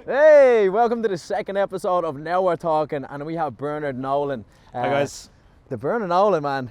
Hey, welcome to the second episode of Now We're Talking, and we have Bernard Nolan. Hi guys. The Bernard Nolan, man,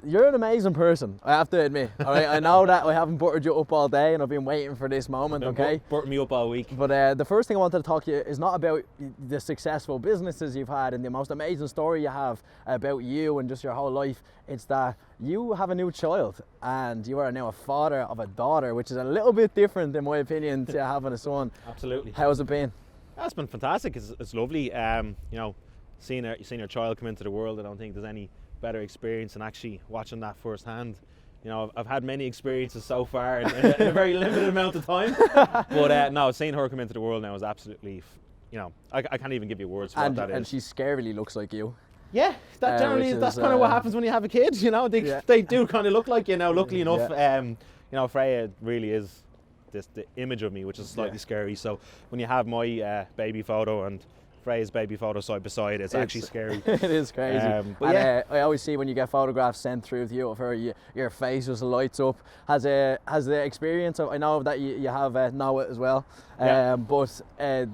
you're an amazing person, I have to admit. All right, I know that I haven't buttered you up all day and I've been waiting for this moment, okay? Buttered me up all week. But the first thing I wanted to talk to you is not about the successful businesses you've had and the most amazing story you have about you and just your whole life. It's that you have a new child and you are now a father of a daughter, which is a little bit different, in my opinion, to having a son. Absolutely. How's it been? That's been fantastic. It's lovely. You know, seeing your child come into the world, I don't think there's any better experience than actually watching that firsthand. You know, I've had many experiences so far in a very limited amount of time. But no, seeing her come into the world now is absolutely, you know, I can't even give you words for what that is. And she scarily looks like you. Yeah, that generally that's kind of what happens when you have a kid. You know, they do kind of look like you now. Luckily enough, you know, Freya really is the image of me, which is slightly scary. So when you have my baby photo and Freya's baby photo side by side, it's actually scary. It is crazy. But I always see when you get photographs sent through to you of her, your face just lights up. Has the experience of, I know that you have Noah as well, but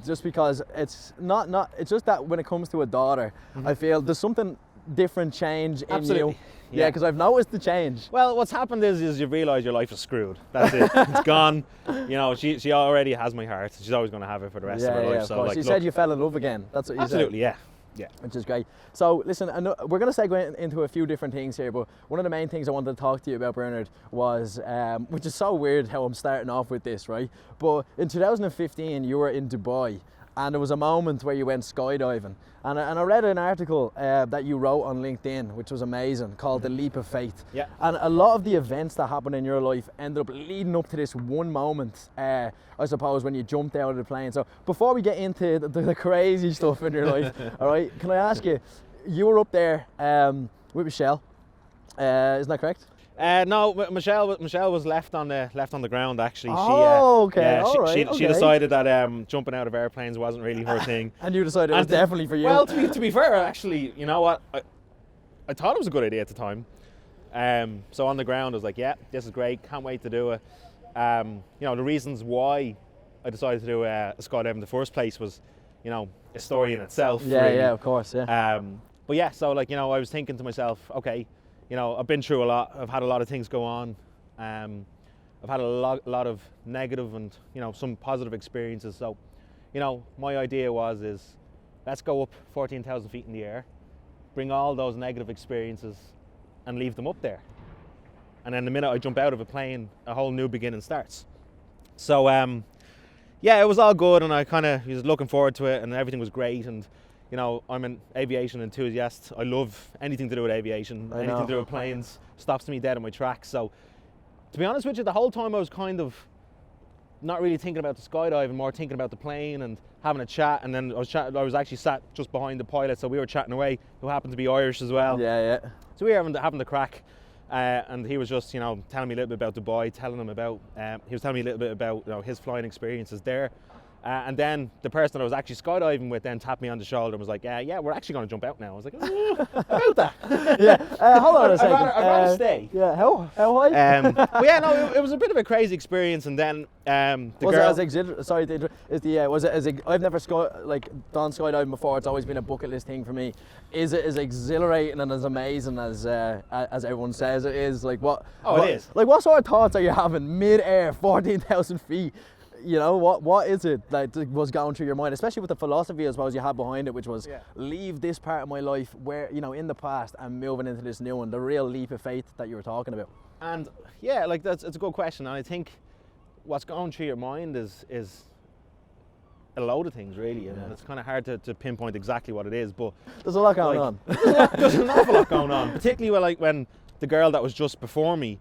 just because it's not it's just that when it comes to a daughter, I feel there's something different change in you. Yeah, because I've noticed the change. Well, what's happened is you realise your life is screwed. That's it. It's gone. You know, she already has my heart. She's always going to have it for the rest of her life. Yeah, of course. You said you fell in love again. That's what you said. Absolutely, yeah. Which is great. So listen, I know we're going to segue into a few different things here, but one of the main things I wanted to talk to you about, Bernard, was, which is so weird how I'm starting off with this, right? But in 2015, you were in Dubai, and there was a moment where you went skydiving. And I read an article that you wrote on LinkedIn, which was amazing, called The Leap of Faith. Yeah. And a lot of the events that happened in your life ended up leading up to this one moment, I suppose, when you jumped out of the plane. So before we get into the crazy stuff in your life, all right, can I ask you, you were up there with Michelle, isn't that correct? No, Michelle was left on the ground actually. She decided that jumping out of airplanes wasn't really her thing. And you decided it was definitely for you. Well, to be fair, actually, you know what? I thought it was a good idea at the time. So on the ground, I was like, yeah, this is great. Can't wait to do it. You know, the reasons why I decided to do a skydive in the first place was, you know, a story in itself. Yeah, really. yeah, of course, yeah. But yeah, so like, you know, I was thinking to myself, okay, you know, I've been through a lot. I've had a lot of things go on. I've had a lot of negative and, you know, some positive experiences. So, you know, my idea is let's go up 14,000 feet in the air, bring all those negative experiences and leave them up there. And then the minute I jump out of a plane, a whole new beginning starts. So, yeah, it was all good, and I kind of was looking forward to it, and everything was great. And you know, I'm an aviation enthusiast. I love anything to do with aviation, anything to do with planes. Stops me dead in my tracks. So, to be honest with you, the whole time I was kind of not really thinking about the skydiving, more thinking about the plane and having a chat. And then I was actually sat just behind the pilot, so we were chatting away, who happened to be Irish as well. Yeah. So we were having the crack. And he was just, you know, telling me a little bit about Dubai, he was telling me a little bit about, you know, his flying experiences there. And then the person that I was actually skydiving with then tapped me on the shoulder and was like, yeah, we're actually going to jump out now. I was like, about that. Yeah, hold on a second. I'd rather stay. Yeah, how high? But yeah, no, it was a bit of a crazy experience. And then the was girl... it as exhilarating? Sorry, I've never done skydiving before. It's always been a bucket list thing for me. Is it as exhilarating and as amazing as everyone says it is? Like what? It is. Like what sort of thoughts are you having mid-air, 14,000 feet? You know, what is it that was going through your mind, especially with the philosophy I suppose you had behind it, which was leave this part of my life where, you know, in the past and moving into this new one, the real leap of faith that you were talking about? And yeah, like it's a good question, and I think what's going through your mind is a load of things really, and it's kind of hard to pinpoint exactly what it is, but there's a lot going on. There's an awful lot going on, particularly when the girl that was just before me,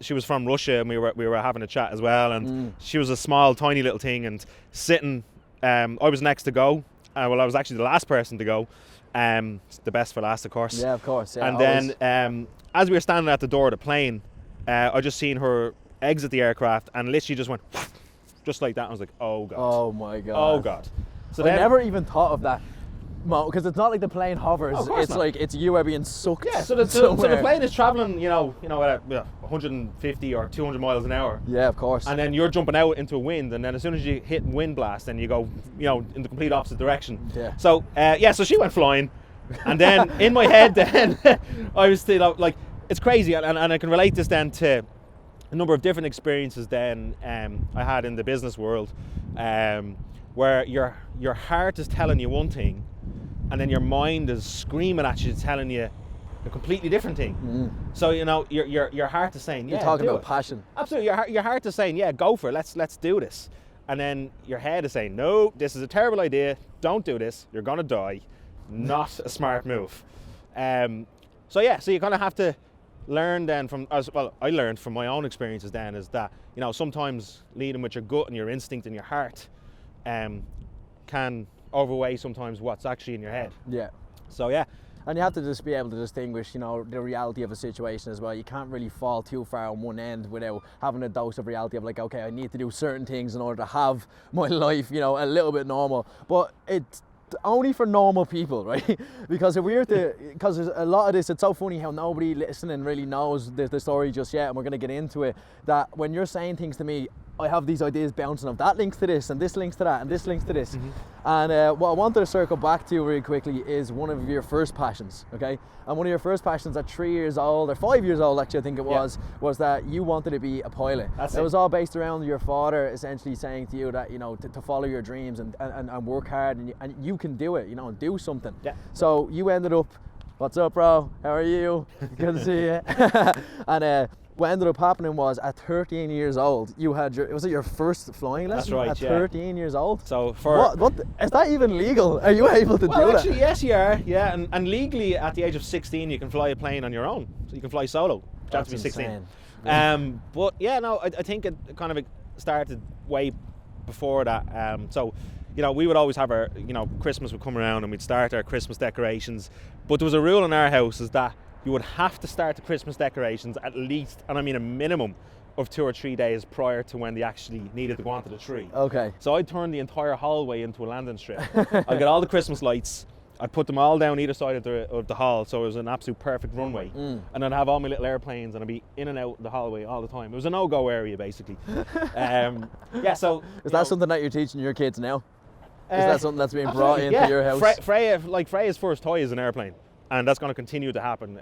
she was from Russia, and we were having a chat as well, and she was a small, tiny little thing, and sitting, I was next to go. I was actually the last person to go. The best for last, of course. Yeah, of course. Yeah, and always. Then, as we were standing at the door of the plane, I just seen her exit the aircraft, and literally just went, just like that. I was like, oh god. Oh my god. Oh god. So I never even thought of that. because it's not like the plane hovers. of course It's not. like it's you are being sucked. Yeah, so the somewhere. plane is traveling, at 150 or 200 miles an hour. Yeah, of course. And then you're jumping out into a wind, and then as soon as you hit wind blast, then you go, in the complete opposite direction. Yeah. So, so she went flying, and then in my head, then I was still like, it's crazy, and I can relate this then to a number of different experiences then I had in the business world, where your heart is telling you one thing, and then your mind is screaming at you, telling you a completely different thing. So your heart is saying, You're talking do about it. passion. Absolutely, your heart is saying, yeah, go for it. Let's do this. And then your head is saying, no, this is a terrible idea. Don't do this. You're gonna die. Not a smart move. So you kind of have to learn then I learned from my own experiences then is that sometimes leading with your gut and your instinct and your heart can overweigh sometimes what's actually in your head. Yeah. So yeah. And you have to just be able to distinguish, the reality of a situation as well. You can't really fall too far on one end without having a dose of reality of like, okay, I need to do certain things in order to have my life, a little bit normal. But it's only for normal people, right? Because because there's a lot of this, it's so funny how nobody listening really knows the story just yet, and we're going to get into it, that when you're saying things to me, I have these ideas bouncing off that links to this, and this links to that, and this links to this. And what I wanted to circle back to really quickly is one of your first passions, okay? And one of your first passions at 3 years old, or 5 years old actually I think it was that you wanted to be a pilot. It was all based around your father essentially saying to you that, to follow your dreams and work hard, and you can do it, and do something. Yeah. So you ended up, what's up bro, how are you? Good to see you. And what ended up happening was at 13 years old, you had was it your first flying lesson? That's right, At 13 years old? So for what is that even legal? Are you able to do that? Actually, yes, you are. Yeah, and legally at the age of 16, you can fly a plane on your own. So you can fly solo. You have to be 16. Insane. But yeah, no, I think it kind of started way before that. So, we would always have our, Christmas would come around and we'd start our Christmas decorations. But there was a rule in our house is that you would have to start the Christmas decorations at least, and I mean a minimum of 2 or 3 days prior to when they actually needed to go onto the tree. Okay. So I'd turn the entire hallway into a landing strip. I'd get all the Christmas lights, I'd put them all down either side of the hall, so it was an absolute perfect runway. And I'd have all my little airplanes, and I'd be in and out the hallway all the time. It was a no-go area, basically. So... Is that something that you're teaching your kids now? Is that something that's being brought into your house? Freya's first toy is an airplane. And that's going to continue to happen.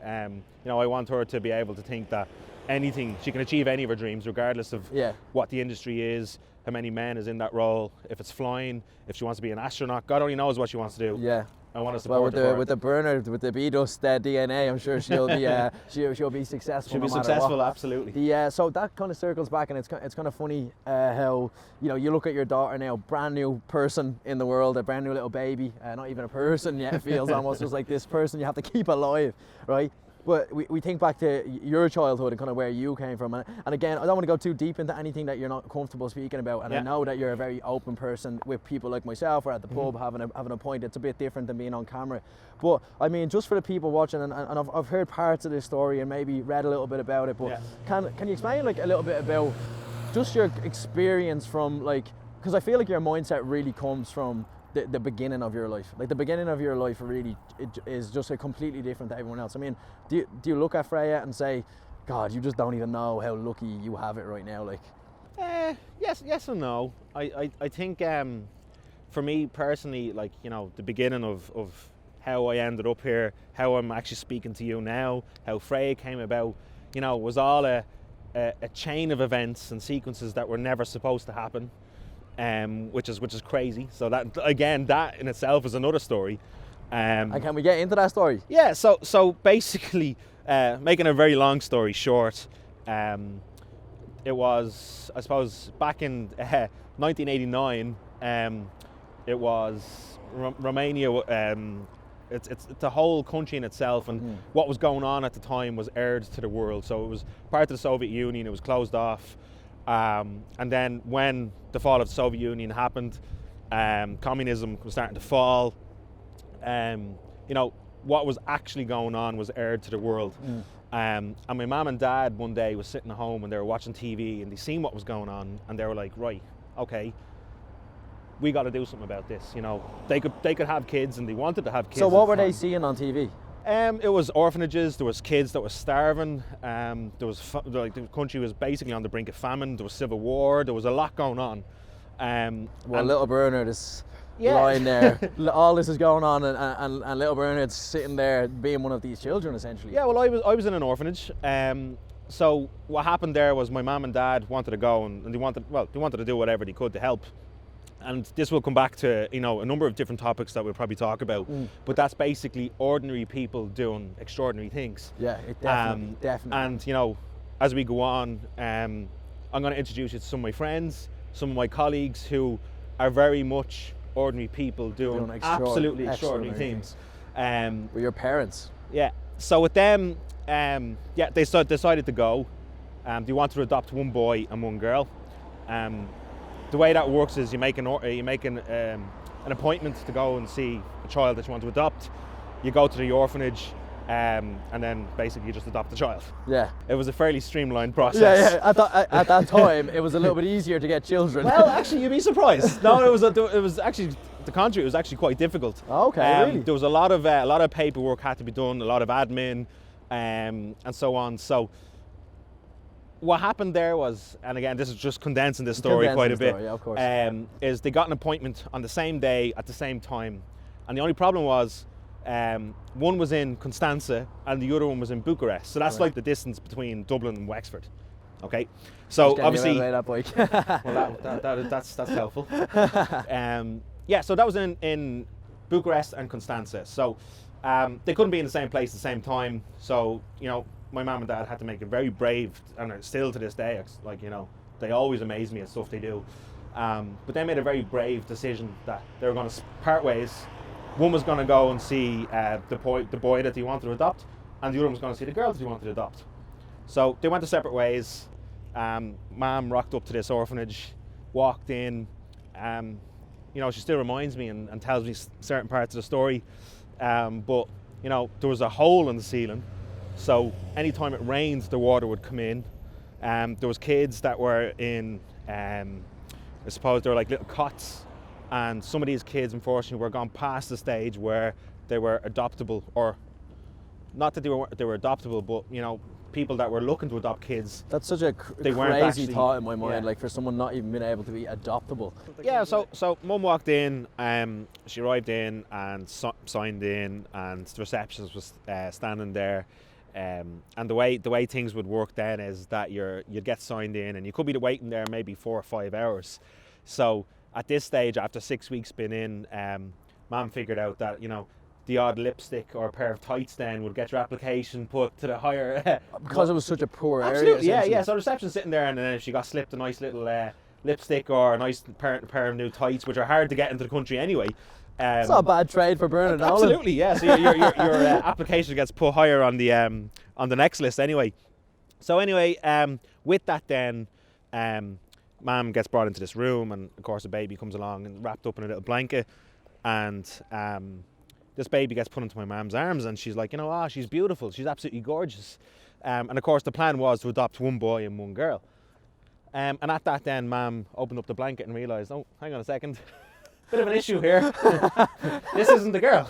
I want her to be able to think that she can achieve any of her dreams, regardless of what the industry is, how many men is in that role, if it's flying, if she wants to be an astronaut. God only knows what she wants to do. Yeah. I want to support her. With the burner, with the B-dust DNA, I'm sure she'll be she'll be successful. She'll be no matter successful, what. Absolutely. So that kind of circles back, and it's kind of funny how you look at your daughter now, brand new person in the world, a brand new little baby, not even a person yet. It feels almost just like this person you have to keep alive, right? But we think back to your childhood and kind of where you came from. And again, I don't want to go too deep into anything that you're not comfortable speaking about. And I know that you're a very open person with people like myself, or at the pub having a point. It's a bit different than being on camera. But I mean, just for the people watching, and I've heard parts of this story and maybe read a little bit about it. But can you explain like a little bit about just your experience from because I feel like your mindset really comes from the beginning of your life. Like the beginning of your life really is just a completely different to everyone else. I mean, do you look at Freya and say, God, you just don't even know how lucky you have it right now? Like, yes and no. I think for me personally, the beginning of how I ended up here, how I'm actually speaking to you now, how Freya came about, was all a chain of events and sequences that were never supposed to happen. Which is crazy. So that in itself is another story. And can we get into that story? Yeah. So basically, making a very long story short, it was, I suppose, back in 1989. It was Romania. It's the whole country in itself, and what was going on at the time was aired to the world. So it was part of the Soviet Union. It was closed off. And then when the fall of the Soviet Union happened, communism was starting to fall. What was actually going on was aired to the world. And my mum and dad one day was sitting at home and they were watching TV and they seen what was going on, and they were like, right, okay, we got to do something about this. You know, they could have kids, and they wanted to have kids. So what were they seeing on TV? It was orphanages. There was kids that were starving. There was like the country was basically on the brink of famine. There was civil war. There was a lot going on. Well, little Bernard is lying there. All this is going on, and little Bernard's sitting there being one of these children, essentially. Yeah. Well, I was in an orphanage. So what happened there was my mum and dad wanted to go, and they wanted to do whatever they could to help. And this will come back to, you know, a number of different topics that we'll probably talk about. But that's basically ordinary people doing extraordinary things. Yeah, it definitely. And, you know, as we go on, I'm going to introduce you to some of my friends, some of my colleagues who are very much ordinary people doing absolutely extraordinary things. With your parents. Yeah. So with them, they decided to go. They wanted to adopt one boy and one girl. The way that works is you make an appointment to go and see a child that you want to adopt. You go to the orphanage, and then basically you just adopt the child. Yeah. It was a fairly streamlined process. Yeah. I thought at that time it was a little bit easier to get children. Well, actually, you'd be surprised. No, it was actually the contrary. It was actually quite difficult. Okay, really? There was a lot of paperwork had to be done, a lot of admin, and so on. So what happened there was, and again, this is just condensing this story quite a bit, yeah, of course. Is they got an appointment on the same day at the same time, and the only problem was one was in Constanza and the other one was in Bucharest. So that's like the distance between Dublin and Wexford. Okay, so obviously, well, that's helpful. Yeah, so that was in Bucharest and Constanza. So they couldn't be in the same place at the same time. So, you know, my mum and dad had to make a very brave, and still to this day, like, you know, they always amaze me at stuff they do. But they made a very brave decision that they were going to part ways. One was going to go and see the boy that they wanted to adopt, and the other one was going to see the girl that they wanted to adopt. So they went their separate ways. Mum rocked up to this orphanage, walked in. You know, she still reminds me and tells me certain parts of the story. But, you know, there was a hole in the ceiling. So anytime it rained, the water would come in. There was kids that were in, I suppose they were like little cots. And some of these kids, unfortunately, were gone past the stage where they were adoptable, or not that they were adoptable, but, you know, people that were looking to adopt kids. That's such a crazy thought in my mind, like for someone not even being able to be adoptable. Yeah, so Mum walked in, she arrived in and signed in, and the receptionist was standing there. And the way things would work then is that you'd get signed in, and you could be waiting there maybe 4 or 5 hours. So at this stage, after 6 weeks been in, Mum figured out that, you know, the odd lipstick or a pair of tights then would get your application put to the higher... because it was such a poor area. Absolutely, yeah. So the reception's sitting there, and then if she got slipped a nice little lipstick or a nice pair of new tights, which are hard to get into the country anyway. It's not a bad trade for Bernard Nolan. Absolutely, yeah. So your application gets put higher on the next list anyway. So anyway, with that then, Mum gets brought into this room, and of course a baby comes along and wrapped up in a little blanket, and this baby gets put into my mum's arms, and she's like, you know, she's beautiful, she's absolutely gorgeous. And of course the plan was to adopt one boy and one girl. And at that then, Mum opened up the blanket and realised, oh, hang on a second, bit of an issue here. This isn't the girl.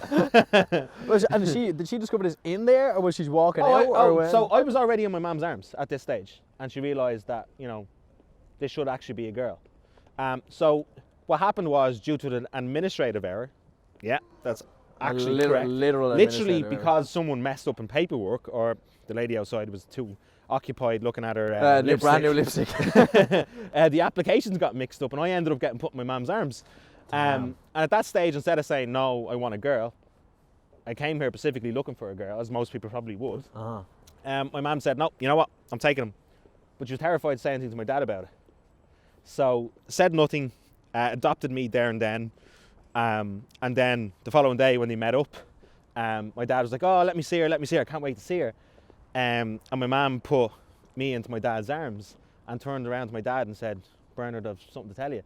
And did she discover this in there, or was she walking out? So I was already in my mum's arms at this stage, and she realised that, you know, this should actually be a girl. So what happened was, due to an administrative error, yeah, that's actually correct. Literally because someone messed up in paperwork, or the lady outside was too occupied looking at her brand new lipstick. The applications got mixed up, and I ended up getting put in my mum's arms. And at that stage, instead of saying, no, I want a girl, I came here specifically looking for a girl, as most people probably would. My mum said, no, you know what, I'm taking him. But she was terrified to say anything to my dad about it. So said nothing, adopted me there and then. And then the following day when they met up, my dad was like, oh, let me see her, I can't wait to see her. And my mum put me into my dad's arms and turned around to my dad and said, Bernard, I've something to tell you.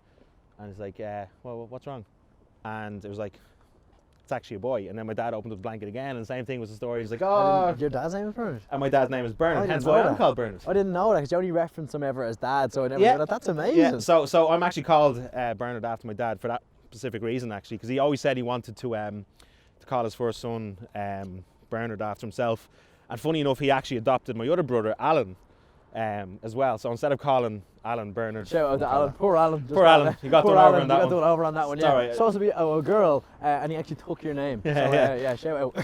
And he's like, well, what's wrong? And it was like, it's actually a boy. And then my dad opened up the blanket again, and the same thing was the story. He's like, oh. Your dad's name is Bernard? And my dad's name is Bernard, hence why I'm called Bernard. I didn't know that, because you only referenced him ever as dad, so I never knew that. That's amazing. Yeah, so I'm actually called Bernard after my dad for specific reason actually, because he always said he wanted to call his first son Bernard after himself. And funny enough, he actually adopted my other brother, Alan, as well. So instead of calling Alan Bernard... Shout out to Alan. Poor Alan. Poor Alan. You got done over on that one. You got done over on that one, yeah. Sorry. Supposed to be a girl, and he actually took your name. So, shout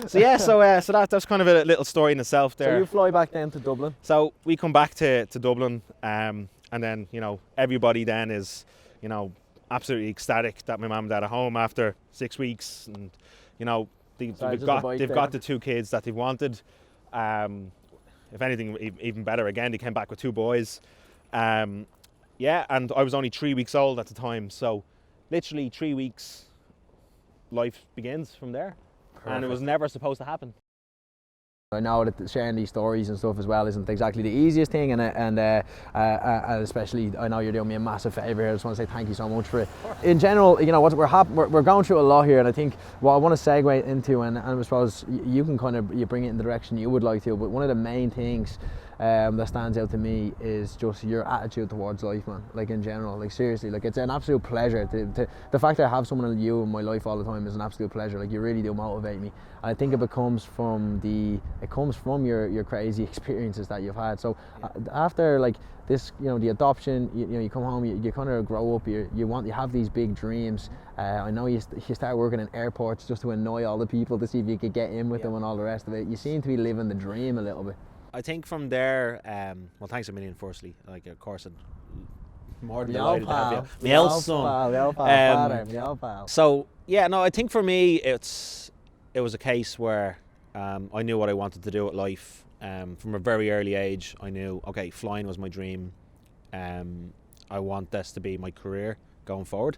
out. So that's kind of a little story in itself there. So you fly back down to Dublin. So we come back to Dublin, and then, you know, everybody then is, you know, absolutely ecstatic that my mum and dad are home after 6 weeks, and, you know, they've got the 2 kids that they wanted. If anything, even better, again, they came back with 2 boys. And I was only 3 weeks old at the time, so literally 3 weeks, life begins from there. Perfect. And it was never supposed to happen. I know that sharing these stories and stuff as well isn't exactly the easiest thing, and especially I know you're doing me a massive favour here. I just want to say thank you so much for it. In general, you know, we're going through a lot here, and I think what I want to segue into, and I suppose you can kind of bring it in the direction you would like to, but one of the main things that stands out to me is just your attitude towards life, man. Like, in general, like, seriously, like, it's an absolute pleasure the fact that I have someone like you in my life all the time is an absolute pleasure. Like, you really do motivate me, and I think it comes from your crazy experiences that you've had. So after like this, you know, the adoption, you come home, you kind of grow up, you have these big dreams. I know you start working in airports just to annoy all the people to see if you could get in with them and all the rest of it. You seem to be living the dream a little bit. I think from there, well, thanks a million, firstly. Like, of course, I'm more than delighted to have you. My son. So, yeah, no, I think for me, it was a case where I knew what I wanted to do with life. From a very early age, I knew, okay, flying was my dream. I want this to be my career going forward.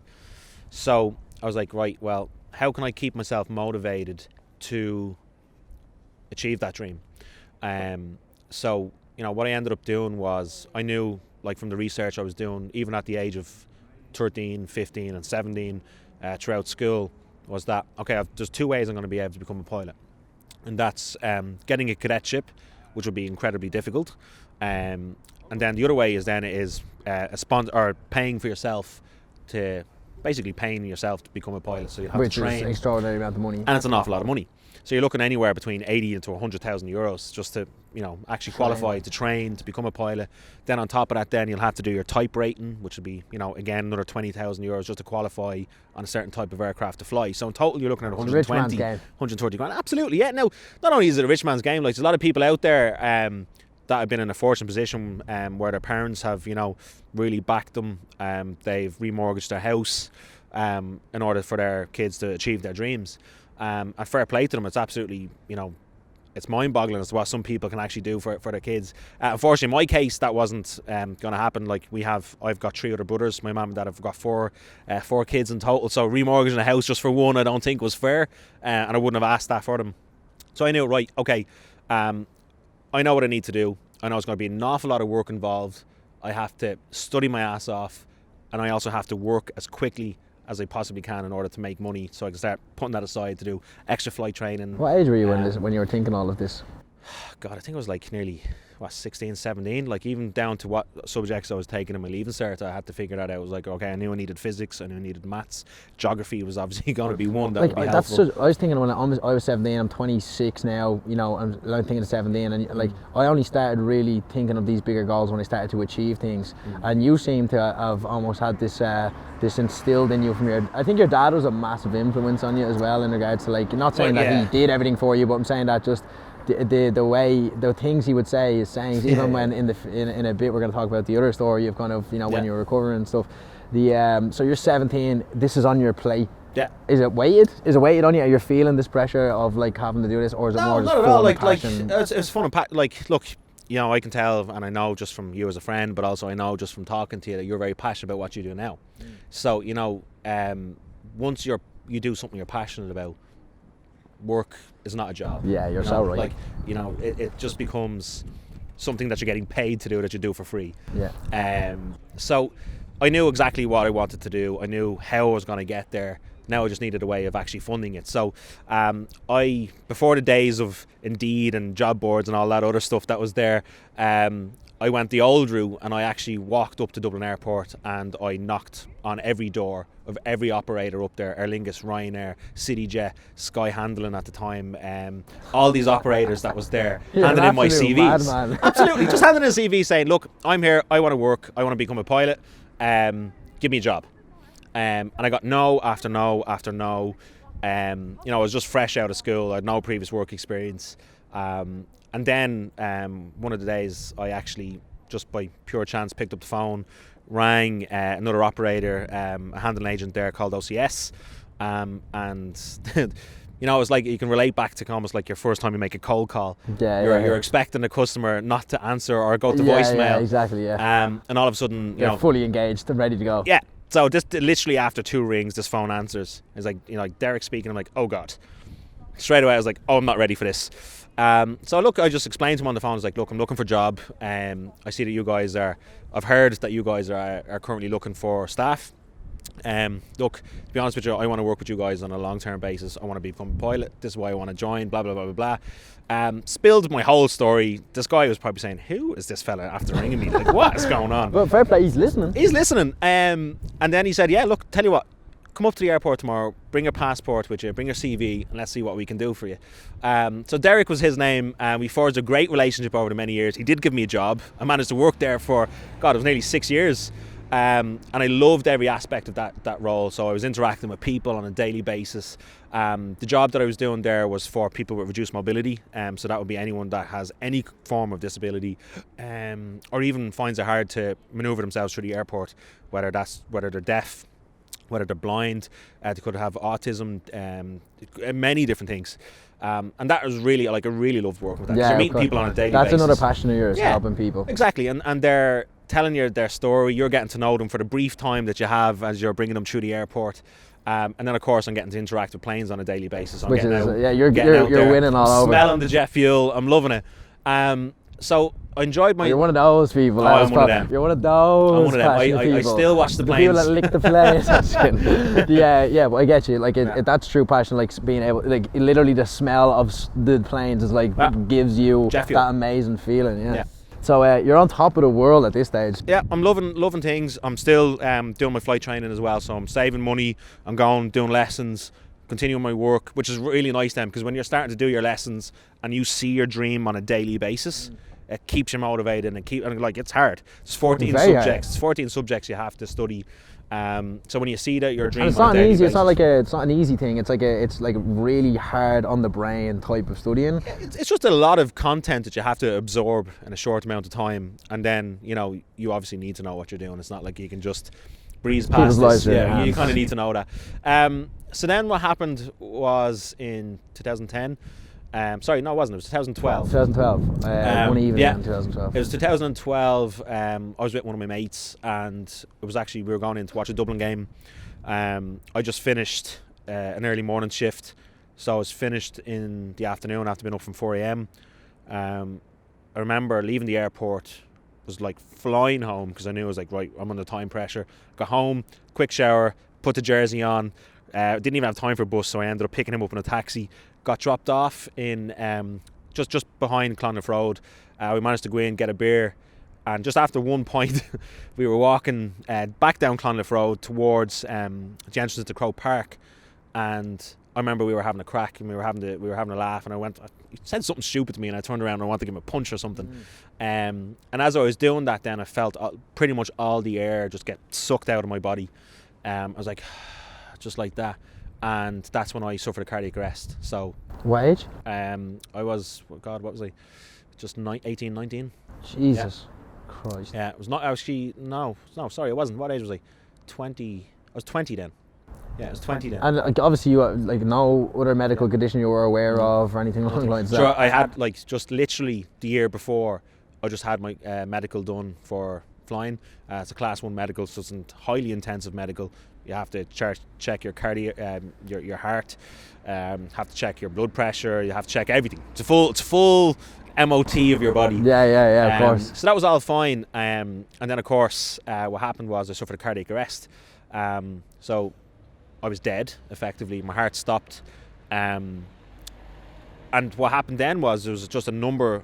So I was like, right, well, how can I keep myself motivated to achieve that dream? So, you know, what I ended up doing was, I knew, like, from the research I was doing, even at the age of 13, 15 and 17 throughout school, was that, okay, there's 2 ways I'm going to be able to become a pilot. And that's getting a cadetship, which would be incredibly difficult. And then the other way is a sponsor, or paying for yourself to, basically paying yourself to become a pilot. So you have to train. Which is an extraordinary amount of money. And it's an awful lot of money. So you're looking anywhere between 80 to 100,000 euros just to, you know, actually qualify to train to become a pilot. Then on top of that, then you'll have to do your type rating, which would be, you know, again, another 20,000 euros just to qualify on a certain type of aircraft to fly. So in total, you're looking at 120, 130 grand. Absolutely, yeah. Now, not only is it a rich man's game, like, there's a lot of people out there that have been in a fortunate position where their parents have, you know, really backed them. They've remortgaged their house in order for their kids to achieve their dreams. And fair play to them. It's absolutely, you know, it's mind-boggling as to what some people can actually do for their kids. Unfortunately, in my case, that wasn't going to happen. Like, I've got 3 other brothers. My mum and dad have got 4 kids in total. So remortgaging a house just for one, I don't think was fair, and I wouldn't have asked that for them. So I knew, right, okay, I know what I need to do. I know it's going to be an awful lot of work involved. I have to study my ass off, and I also have to work as quickly as I possibly can in order to make money, so I can start putting that aside to do extra flight training. What age were you when you were thinking all of this? God, I think it was like nearly 16, 17, like, even down to what subjects I was taking in my leaving cert. I had to figure that out. I was like, okay, I knew I needed physics, I knew I needed maths, geography was obviously going to be one that would be helpful. I was thinking when I was 17, I'm 26 now, you know, I'm thinking of 17, and like, I only started really thinking of these bigger goals when I started to achieve things. And you seem to have almost had this instilled in you from I think your dad was a massive influence on you as well, in regards to, like, not saying that he did everything for you, but I'm saying that just the way, the things he would say, his sayings, even when in a bit we're going to talk about the other story of kind of, you know, when you're recovering and stuff. So you're 17, this is on your plate. Yeah. Is it weighted? On you? Are you feeling this pressure of, like, having to do this, or is it more just not fun at all. and passion? Like, it's fun and like, look, you know, I can tell, and I know just from you as a friend, but also I know just from talking to you that you're very passionate about what you do now. So, you know, once you do something you're passionate about, work is not a job. Yeah, you're so right. Like, you know, it just becomes something that you're getting paid to do, that you do for free. Yeah. So I knew exactly what I wanted to do. I knew how I was going to get there. Now I just needed a way of actually funding it. So before the days of Indeed and job boards and all that other stuff that was there, I went the old route, and I actually walked up to Dublin Airport and I knocked on every door of every operator up there: Aer Lingus, Ryanair, CityJet, Sky Handling at the time, all these operators that was there, handing in my CVs. Madman. Absolutely, just handing in a CV saying, look, I'm here, I want to work, I want to become a pilot, give me a job. And I got no after no after no. I was just fresh out of school, I had no previous work experience. And then one of the days I actually, just by pure chance, picked up the phone, rang another operator, a handling agent there called OCS, and it's like you can relate back to almost like your first time you make a cold call. You're expecting the customer not to answer or go to voicemail. Yeah, exactly, yeah. And all of a sudden, you're fully engaged and ready to go. Yeah. So just literally after 2 rings, this phone answers. It's like, like Derek speaking. I'm like, oh God. Straight away I was like, oh, I'm not ready for this. So look, I just explained to him on the phone. I was like, look, I'm looking for a job. I see that you guys I've heard that you guys are currently looking for staff. Look, to be honest with you, I want to work with you guys on a long-term basis. I want to become a pilot. This is why I want to join, blah, blah, blah, blah, blah. Spilled my whole story. This guy was probably saying, who is this fella after ringing me? Like, what is going on? Well, fair play, he's listening. He's listening. And then he said, yeah, look, tell you what, come up to the airport tomorrow, bring your passport with you, bring your CV, and let's see what we can do for you. So Derek was his name, and we forged a great relationship over the many years. He did give me a job. I managed to work there for, God, it was nearly 6 years. And I loved every aspect of that role. So I was interacting with people on a daily basis. The job that I was doing there was for people with reduced mobility. So that would be anyone that has any form of disability, or even finds it hard to manoeuvre themselves through the airport, whether they're deaf, whether they're blind, they could have autism, many different things. And that was really, I really loved working with that. Yeah, you're meeting people on a daily basis. That's another passion of yours, helping people. Exactly, and they're telling you their story. You're getting to know them for the brief time that you have as you're bringing them through the airport. And then of course I'm getting to interact with planes on a daily basis. Which is, you're winning all over. Smelling the jet fuel, I'm loving it. So I enjoyed my... You're one of those people. I'm one of them. You're one of those. I'm one of them. I still watch the planes. People that lick the planes. yeah, but I get you. That's true passion. Like being able, literally the smell of the planes is gives you that amazing feeling. Yeah. So you're on top of the world at this stage. Yeah, I'm loving things. I'm still doing my flight training as well. So I'm saving money. I'm doing lessons, continuing my work, which is really nice then, because when you're starting to do your lessons and you see your dream on a daily basis, it keeps you motivated and it's hard. It's 14 subjects. Hard. It's 14 subjects you have to study. So when you see that your dream, and it's not easy. It's not an easy thing. It's like really hard on the brain type of studying. It's just a lot of content that you have to absorb in a short amount of time, and then you obviously need to know what you're doing. It's not like you can just breeze past this. Yeah, you kind of need to know that. So then what happened was in 2010. Sorry, no, it wasn't. It was 2012. 2012. One evening in 2012. It was 2012. I was with one of my mates, and it was actually, we were going in to watch a Dublin game. I just finished an early morning shift, so I was finished in the afternoon after being up from 4 a.m. I remember leaving the airport, was like flying home because I knew I was like, right, I'm under time pressure. Got home, quick shower, put the jersey on. Didn't even have time for a bus, so I ended up picking him up in a taxi. Got dropped off in just behind Clonmel Road. We managed to go in, get a beer, and just after one point we were walking back down Clonmel Road towards the entrance to Croke Park, and I remember we were having a crack and we were having a laugh, and he said something stupid to me, and I turned around and I wanted to give him a punch or something. And as I was doing that, then I felt pretty much all the air just get sucked out of my body. I was like, just like that. And that's when I suffered a cardiac arrest. So what age? I was, God, what was I? Just 18, 19. Jesus Christ. Yeah, it was not actually, no, sorry, it wasn't. What age was I? 20. I was 20 then. Yeah, it was 20 then. And obviously you no other medical condition you were aware of or anything along like that? Sure, I had just literally the year before, I just had my medical done for flying. It's a class 1 medical, so it's a highly intensive medical. You have to check your cardiac, your heart. Have to check your blood pressure. You have to check everything. It's a full MOT of your body. Yeah, of course. So that was all fine. And then of course, what happened was I suffered a cardiac arrest. So I was dead effectively. My heart stopped. And what happened then was there was just a number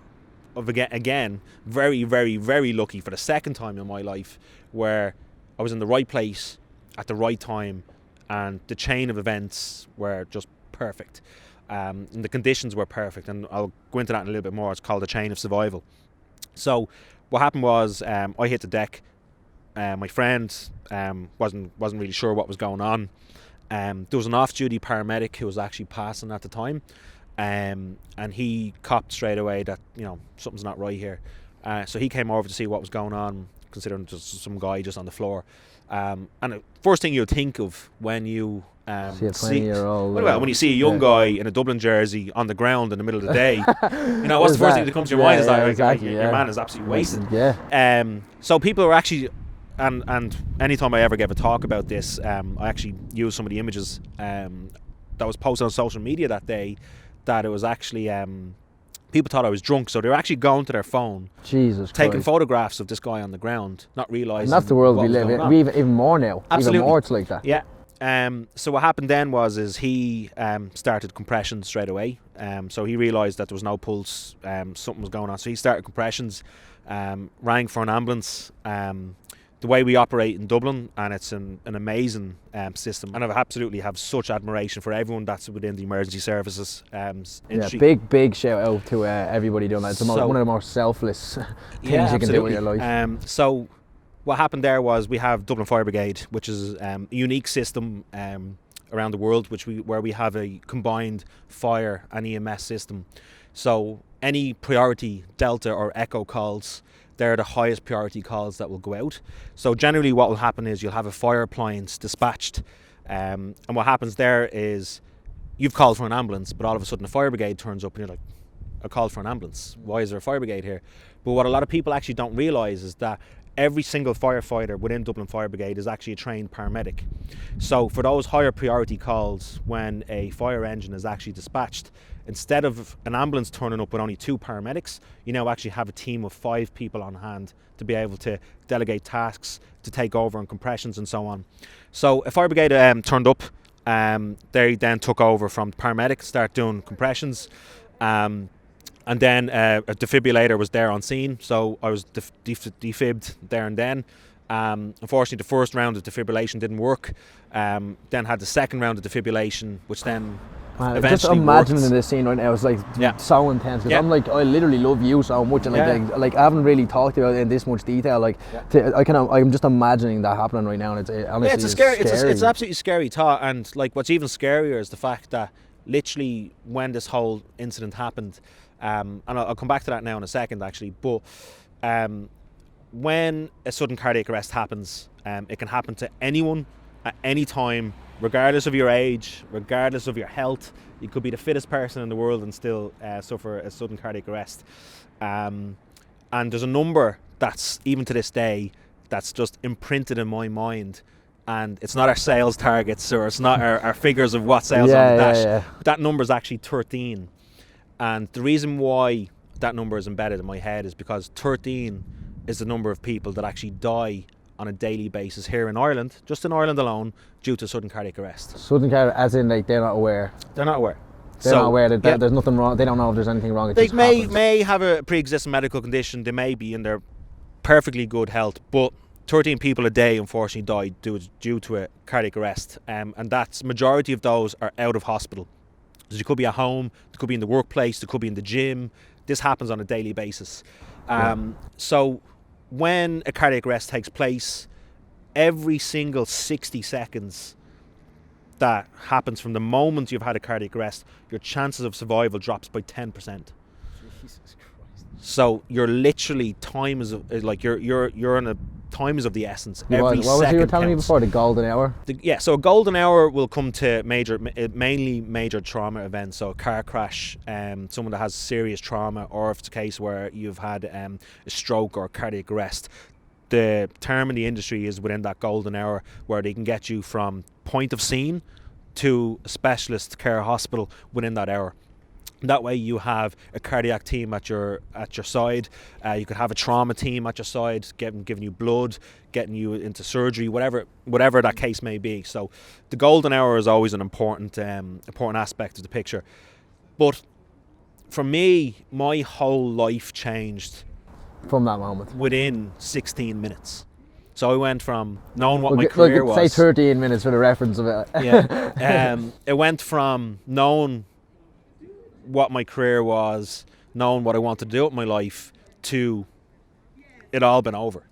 of again, very, very, very lucky for the second time in my life where I was in the right place at the right time, and the chain of events were just perfect. And the conditions were perfect, and I'll go into that in a little bit more. It's called the chain of survival. So what happened was I hit the deck. My friend wasn't really sure what was going on. There was an off-duty paramedic who was actually passing at the time, and he copped straight away that something's not right here. So he came over to see what was going on, considering just some guy just on the floor. And the first thing you'll think of when you see a 20-year-old. Well, when you see a young guy in a Dublin jersey on the ground in the middle of the day, what's the first thing that comes to your mind is that exactly, your man is absolutely wasted. Yeah. So people are actually, and anytime I ever give a talk about this, I actually use some of the images that was posted on social media that day. That it was actually people thought I was drunk, so they were actually going to their phone, taking photographs of this guy on the ground, not realising. And that's the world we live in. Even more now. Absolutely. Even more, it's like that. Yeah. So what happened then was he started compression straight away. So he realised that there was no pulse, something was going on. So he started compressions, rang for an ambulance. The way we operate in Dublin, and it's an amazing system, and I absolutely have such admiration for everyone that's within the emergency services industry. Yeah, big shout out to everybody doing that. It's one of the more selfless things you can do in your life. So what happened there was we have Dublin Fire Brigade, which is a unique system around the world, where we have a combined fire and EMS system. So any priority Delta or Echo calls, they're the highest priority calls that will go out. So generally what will happen is you'll have a fire appliance dispatched, and what happens there is you've called for an ambulance, but all of a sudden a fire brigade turns up and you're like, I called for an ambulance, why is there a fire brigade here? But what a lot of people actually don't realise is that every single firefighter within Dublin Fire Brigade is actually a trained paramedic. So for those higher priority calls, when a fire engine is actually dispatched, instead of an ambulance turning up with only 2 paramedics, you now actually have a team of 5 people on hand to be able to delegate tasks, to take over on compressions and so on. So a fire brigade turned up, they then took over from paramedics, start doing compressions, and then a defibrillator was there on scene, so I was defibbed there and then. Unfortunately, the first round of defibrillation didn't work. Then had the second round of defibrillation, which then eventually just imagining worked. this scene right now, it's like so intense. Because I literally love you so much, and like I haven't really talked about it in this much detail. Like I'm just imagining that happening right now, and it's honestly it's scary. It's absolutely scary thought, and like what's even scarier is the fact that literally when this whole incident happened. And I'll come back to that now in a second actually, but when a sudden cardiac arrest happens, it can happen to anyone at any time, regardless of your age, regardless of your health. You could be the fittest person in the world and still suffer a sudden cardiac arrest. And there's a number that's, even to this day, that's just imprinted in my mind. And it's not our sales targets, or it's not our figures of what sales on the dash. That number is actually 13. And the reason why that number is embedded in my head is because 13 is the number of people that actually die on a daily basis here in Ireland, just in Ireland alone, due to sudden cardiac arrest. Sudden cardiac, as in like they're not aware. They're not aware. They're not aware that there's nothing wrong. They don't know if there's anything wrong. They may have a pre-existing medical condition. They may be in their perfectly good health, but 13 people a day unfortunately die due to a cardiac arrest, and that's majority of those are out of hospital. So you could be at home, they could be in the workplace, they could be in the gym. This happens on a daily basis. So when a cardiac arrest takes place, every single 60 seconds that happens from the moment you've had a cardiac arrest, your chances of survival drops by 10%. Jesus Christ. So you're literally time is like you're on a time is of the essence. What was you were telling me before, the golden hour? So a golden hour will come to mainly major trauma events. So a car crash, someone that has serious trauma, or if it's a case where you've had a stroke or a cardiac arrest. The term in the industry is within that golden hour, where they can get you from point of scene to a specialist care hospital within that hour. That way you have a cardiac team at your side. You could have a trauma team at your side, giving you blood, getting you into surgery, whatever that case may be. So the golden hour is always an important aspect of the picture. But for me, my whole life changed From that moment. within 16 minutes. So I went from knowing what my career was. Say 13 minutes for the reference of it. Yeah. It went from knowing what my career was, knowing what I wanted to do with my life, to it all been over.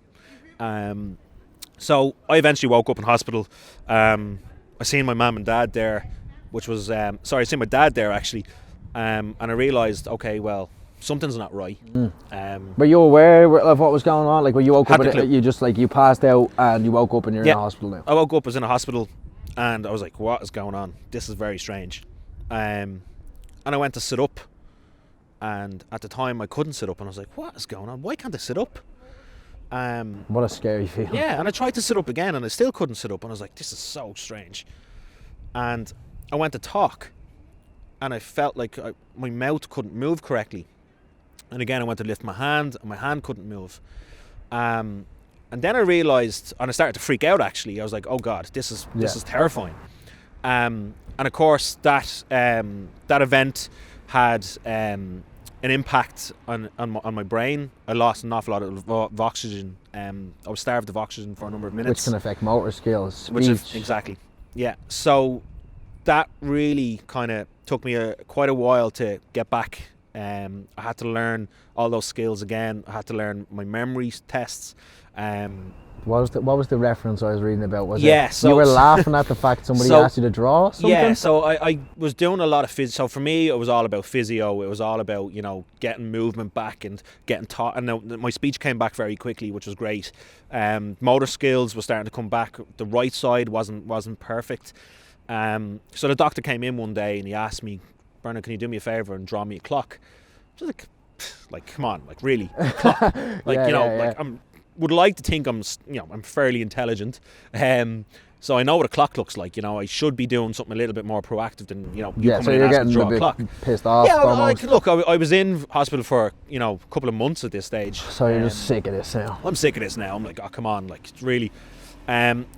So I eventually woke up in hospital. I seen my mum and dad there, which was I seen my dad there actually, and I realised, okay, well, something's not right. Were you aware of what was going on? Like when you woke up, Had the clue. you just like you passed out and you woke up and you're in a hospital now. I woke up, I was in a hospital, and I was like, what is going on? This is very strange. And I went to sit up, and at the time I couldn't sit up, and I was like, what is going on? Why can't I sit up? What a scary feeling. Yeah, and I tried to sit up again, and I still couldn't sit up, and I was like, this is so strange. And I went to talk, and I felt like my mouth couldn't move correctly. And again, I went to lift my hand, and my hand couldn't move. And then I realised, and I started to freak out actually. I was like, oh God, this is terrifying. And of course, that event had an impact on my brain. I lost an awful lot of oxygen. I was starved of oxygen for a number of minutes. Which can affect motor skills, speech. Exactly. Yeah. So that really kind of took me quite a while to get back. I had to learn all those skills again. I had to learn my memory tests. What was the reference I was reading about? So you were laughing at the fact somebody asked you to draw something? Yeah, so I was doing a lot of physio. So for me, it was all about physio. It was all about, getting movement back and getting taught. And my speech came back very quickly, which was great. Motor skills were starting to come back. The right side wasn't perfect. So the doctor came in one day and he asked me, Bernard, can you do me a favour and draw me a clock? I was like, come on, like really, a clock. I'm would like to think I'm fairly intelligent, so I know what a clock looks like. I should be doing something a little bit more proactive than so you're getting a bit pissed off. Yeah, I was in hospital for a couple of months at this stage. So you're just sick of this now. I'm sick of this now. I'm like, oh come on, like it's really.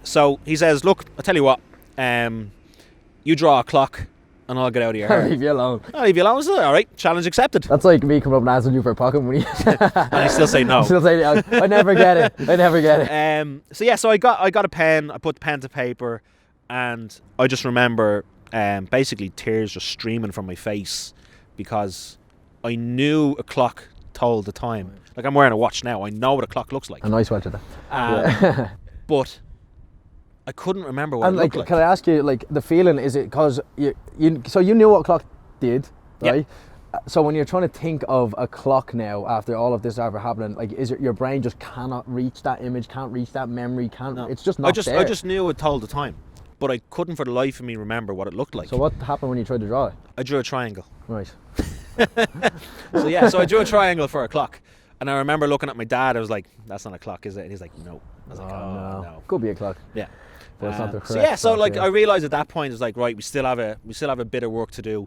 So he says, look, I'll tell you what, you draw a clock. And I'll get out of your hair. I'll leave you alone. I said, all right, challenge accepted. That's like me coming up and asking you for a pocket money. And I still say no. I never get it. So I got a pen. I put the pen to paper, and I just remember basically tears just streaming from my face because I knew a clock told the time. Like I'm wearing a watch now. I know what a clock looks like. A nice watch at that. But I couldn't remember what it looked like. Can I ask you, like, the feeling, is it because you knew what a clock did, right? Yeah. So when you're trying to think of a clock now after all of this ever happening, like, is it your brain just cannot reach that image, can't reach that memory, it's just not there? I just knew it told the time, but I couldn't for the life of me remember what it looked like. So what happened when you tried to draw it? I drew a triangle. Right. So I drew a triangle for a clock. And I remember looking at my dad, I was like, that's not a clock, is it? And he's like, no. I was like, oh no. Could be a clock. Yeah. But it's not the correct clock, I realised at that point, it's like, right, we still have a bit of work to do.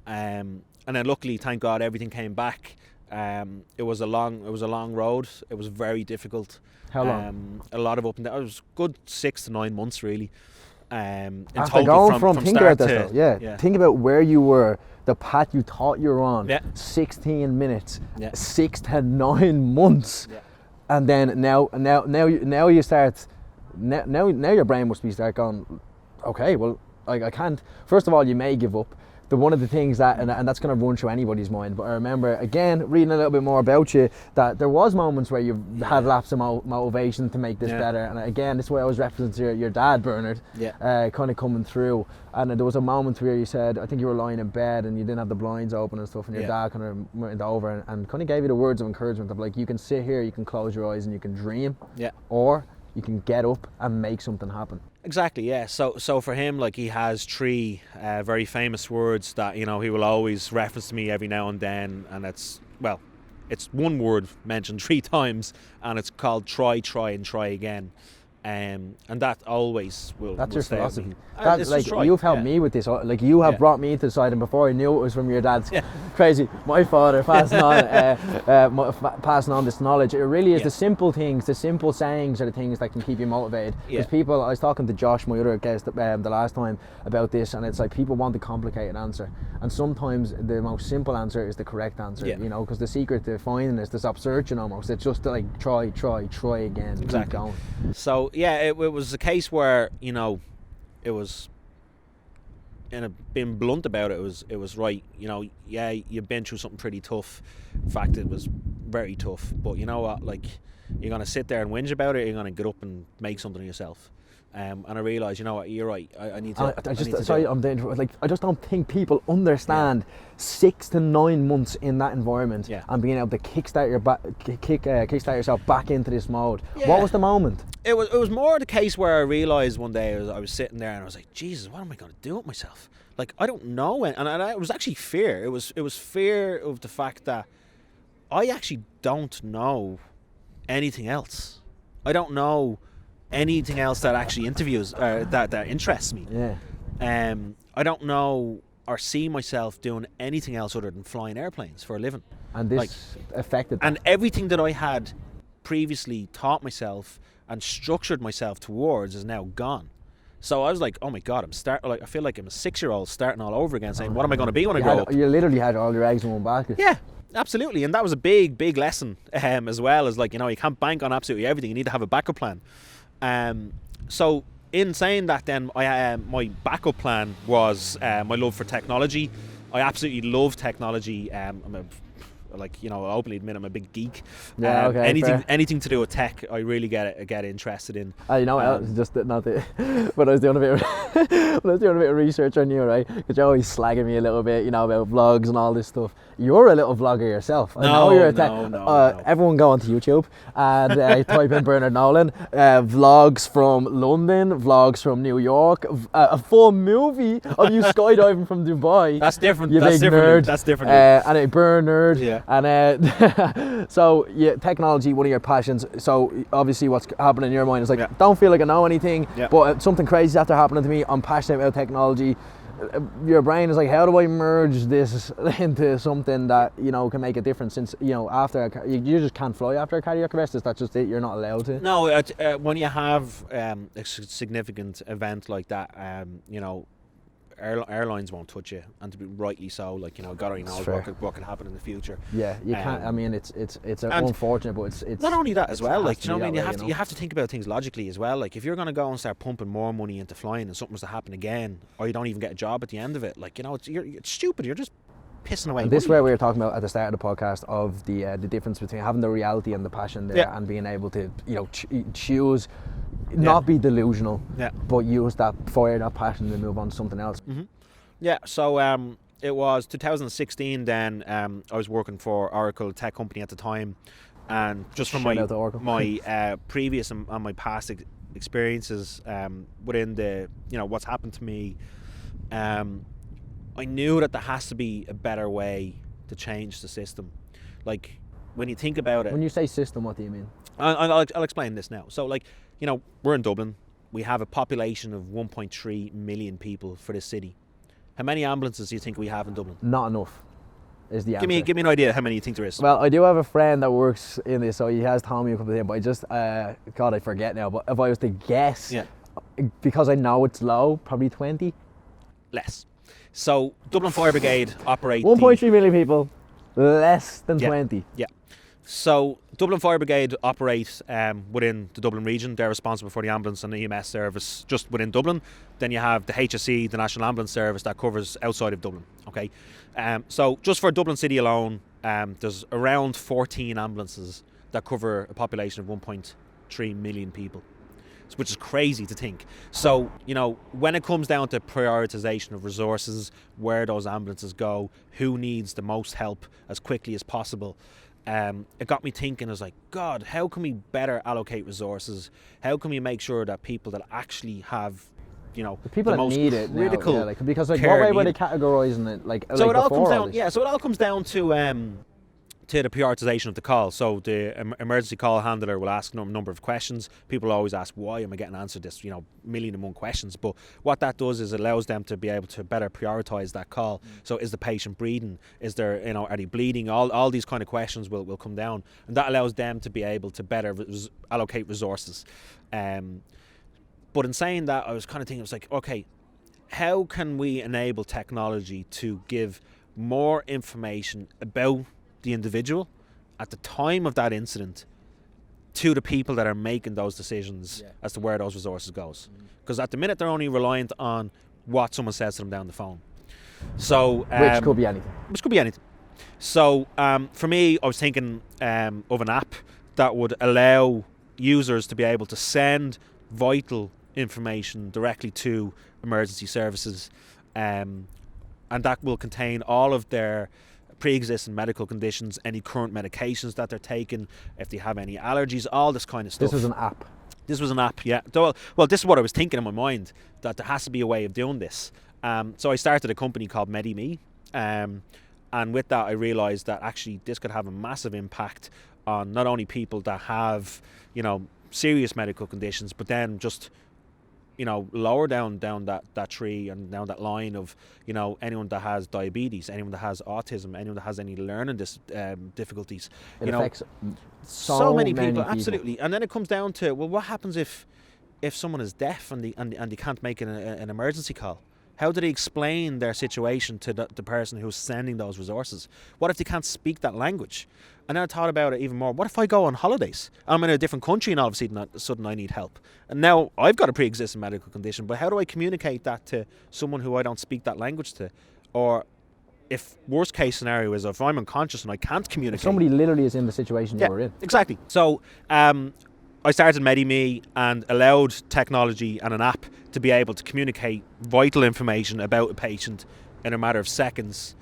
And then luckily, thank God, everything came back. It was a long road. It was very difficult. How long? A lot of up and down. It was a good 6 to 9 months, really. In After total, going from think about this, though. Think about where you were, the path you thought you were on. Yeah. 16 minutes, 6 to 9 months, and then now you start. Now your brain must be start going, okay, well, I can't. First of all, you may give up. One of the things that, and that's going to run through anybody's mind, but I remember, again, reading a little bit more about you, that there was moments where you had lapse of motivation to make this better. And again, this is why I was referencing your dad, Bernard, kind of coming through. And there was a moment where you said, I think you were lying in bed and you didn't have the blinds open and stuff, and your dad kind of went over and kind of gave you the words of encouragement of like, you can sit here, you can close your eyes and you can dream, or you can get up and make something happen. Exactly, yeah. So for him, like, he has 3 very famous words that, he will always reference to me every now and then, and it's one word mentioned 3 times, and it's called try, and try again. And that always will. That's will your stay with me. philosophy. That, It's like, just right, you've helped yeah. me with this. Like, you have Yeah. brought me to the side, and before I knew it was from your dad's. Crazy. My father passing on, passing on this knowledge. It really is Yeah. the simple things, the simple sayings are the things that can keep you motivated. Because Yeah. people, I was talking to Josh, my other guest, the last time about this, and it's like people want the complicated answer, and sometimes the most simple answer is the correct answer. Yeah. You know, because the secret to finding is to stop searching almost. It's just to like try again. Keep Exactly. going. So yeah, it was a case where, you know, it was, and being blunt about it, it was right. You know, yeah, you've been through something pretty tough. In fact, it was very tough. But you know what? Like, you're gonna sit there and whinge about it. Or you're gonna get up and make something of yourself. And I realised, you know what? You're right. I need to. I just need to sorry, do it. I'm dangerous. Like, I just don't think people understand 6 to 9 months in that environment and being able to kickstart yourself back into this mode. Yeah. What was the moment? It was more the case where I realised one day I was sitting there and I was like, Jesus, what am I going to do with myself? Like, I don't know, and it was actually fear. It was fear of the fact that I actually don't know anything else. I don't know anything else that actually interviews that interests me. Yeah. I don't know or see myself doing anything else other than flying airplanes for a living. And this affected that. And everything that I had previously taught myself and structured myself towards is now gone. So I was like, oh my God, I feel like I'm a 6-year-old starting all over again, saying, what am I going to be when I grow up? You literally had all your eggs in one basket. Yeah, absolutely. And that was a big lesson, as well as, like, you know, you can't bank on absolutely everything. You need to have a backup plan. So in saying that, then my backup plan was my love for technology. I absolutely love technology. I'll openly admit I'm a big geek. Yeah, okay, fair. Anything to do with tech, I really get interested in. You know, just not the, but I was doing a bit of research on you, right? Because you're always slagging me a little bit, you know, about vlogs and all this stuff. You're a little vlogger yourself. I know you're a no. Everyone go onto YouTube and type in Bernard Nolan, vlogs from London, vlogs from New York, a full movie of you skydiving from Dubai. That's different. You That's big different. nerd. That's different. And a burn nerd. Yeah. And so technology, one of your passions. So obviously, what's happening in your mind is like, don't feel like I know anything, but something crazy after happening to me. I'm passionate about technology. Your brain is like, how do I merge this into something that, you know, can make a difference? Since, you know, after you just can't fly after a cardiac arrest. Is that just it? You're not allowed to? No, when you have a significant event like that, you know, airlines won't touch you, and to be rightly so. Like, you know, God only knows what could happen in the future. Yeah, you can't. I mean, it's unfortunate, but it's not only that as well. Like, you know what I mean? You have to think about things logically as well. Like, if you're going to go and start pumping more money into flying, and something was to happen again, or you don't even get a job at the end of it, like, you know, it's stupid. You're just pissing away. This is where we were talking about at the start of the podcast of the difference between having the reality and the passion there, and being able to, you know, choose. Not be delusional, but use that fire, that passion to move on to something else. Mm-hmm. Yeah, so it was 2016 then. I was working for Oracle, a tech company at the time, and just from my previous and my past experiences within the, you know, what's happened to me, I knew that there has to be a better way to change the system. Like, when you think about it. When you say system, what do you mean? I'll explain this now. So, like, you know, we're in Dublin. We have a population of 1.3 million people for this city. How many ambulances do you think we have in Dublin? Not enough, is the answer. Give me an idea how many you think there is. Well, I do have a friend that works in this, so he has told me a couple of things, but I just, God, I forget now. But if I was to guess, because I know it's low, probably 20. Less. So, Dublin Fire Brigade operate 1.3 million people, less than 20. Yeah. So, Dublin Fire Brigade operates within the Dublin region. They're responsible for the ambulance and the EMS service just within Dublin. Then you have the HSE, the National Ambulance Service, that covers outside of Dublin. Okay, so just for Dublin City alone, there's around 14 ambulances that cover a population of 1.3 million people, which is crazy to think. So, you know, when it comes down to prioritisation of resources, where those ambulances go, who needs the most help as quickly as possible, it got me thinking. I was like, God, how can we better allocate resources? How can we make sure that people that actually have, you know, the people the that most need it critical now, because like, what way were they categorising it? So it all comes down. So it all comes down to to the prioritization of the call. So the emergency call handler will ask a number of questions. People always ask, why am I getting answered this, million and one questions? But what that does is it allows them to be able to better prioritize that call. So is the patient breathing? Is there, are they bleeding? All these kind of questions will come down, and that allows them to be able to better allocate resources. But in saying that, I was kind of thinking, I was like, okay, how can we enable technology to give more information about the individual at the time of that incident to the people that are making those decisions as to where those resources goes? Because at the minute they're only reliant on what someone says to them down the phone. So which could be anything. So for me, I was thinking of an app that would allow users to be able to send vital information directly to emergency services, and that will contain all of their pre-existing medical conditions, any current medications that they're taking, if they have any allergies, all this kind of stuff. This was an app. This was an app, yeah. Well, this is what I was thinking in my mind, that there has to be a way of doing this. So I started a company called Medimee, and with that I realised that actually this could have a massive impact on not only people that have, serious medical conditions, but then just lower down that tree and down that line of, anyone that has diabetes, anyone that has autism, anyone that has any learning difficulties. It affects so many people, absolutely. And then it comes down to, well, what happens if someone is deaf and they can't make an emergency call? How do they explain their situation to the person who's sending those resources? What if they can't speak that language? And then I thought about it even more. What if I go on holidays? I'm in a different country and all of a sudden I need help. And now I've got a pre-existing medical condition, but how do I communicate that to someone who I don't speak that language to? Or if worst case scenario is if I'm unconscious and I can't communicate. If somebody literally is in the situation you were in. Exactly. So I started Medimee and allowed technology and an app to be able to communicate vital information about a patient in a matter of seconds,